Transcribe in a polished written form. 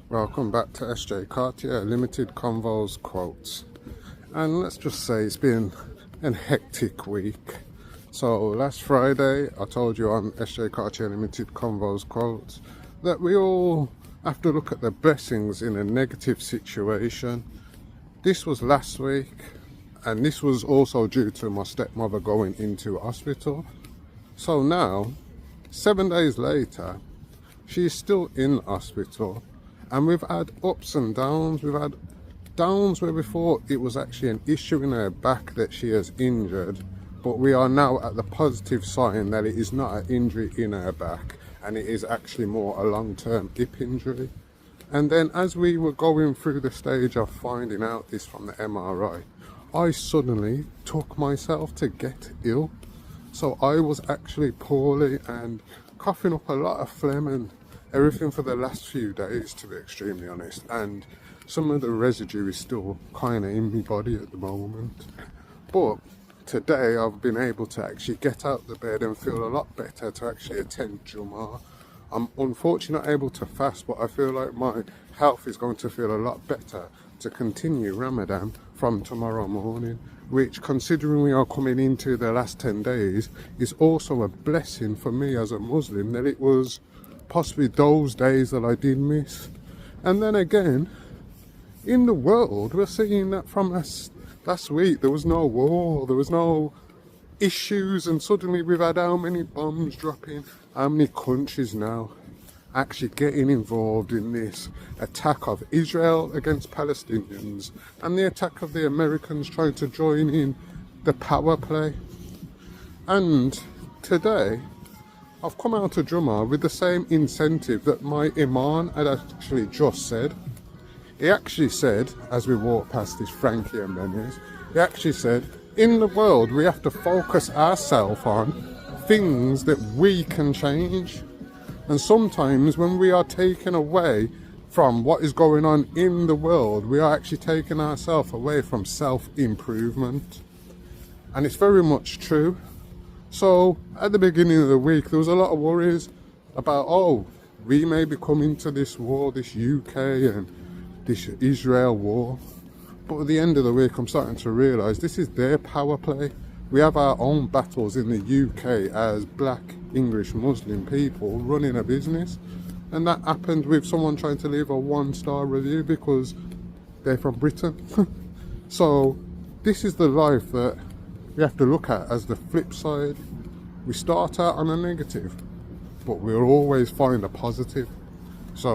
Welcome back to SJ Cartier Limited Convos Quotes. And let's just say it's been a hectic week. So last Friday I told you on SJ Cartier Limited Convos Quotes that we all have to look at the blessings in a negative situation. This was last week, and this was also due to my stepmother going into hospital. So now, 7 days later, she's still in hospital. And we've had ups and downs. We've had downs where we thought it was actually an issue in her back that she has injured, but we are now at the positive sign that it is not an injury in her back, and it is actually more a long-term hip injury. And then as we were going through the stage of finding out this from the MRI, I suddenly took myself to get ill. So I was actually poorly and coughing up a lot of phlegm and everything for the last few days, to be extremely honest, and some of the residue is still kind of in my body at the moment. But today I've been able to actually get out of the bed and feel a lot better to actually attend Jummah. I'm unfortunately not able to fast, but I feel like my health is going to feel a lot better to continue Ramadan from tomorrow morning, which, considering we are coming into the last 10 days, is also a blessing for me as a Muslim, that it was possibly those days that I did miss. And then again, in the world, we're seeing that from last week there was no war, there was no issues, and suddenly we've had how many bombs dropping, how many countries now actually getting involved in this attack of Israel against Palestinians, and the attack of the Americans trying to join in the power play. And today I've come out of Jummah with the same incentive that my Imam had actually just said. He actually said, as we walked past this Frankie and Benny's, he actually said, in the world we have to focus ourselves on things that we can change. And sometimes when we are taken away from what is going on in the world, we are actually taking ourselves away from self-improvement. And it's very much true. So at the beginning of the week, there was a lot of worries about, oh, we may be coming to this war, this UK and this Israel war. But at the end of the week, I'm starting to realise this is their power play. We have our own battles in the UK as black English Muslim people running a business. And that happened with someone trying to leave a 1-star review because they're from Britain. So this is the life that we have to look at as the flip side. We start out on a negative, but we'll always find a positive. So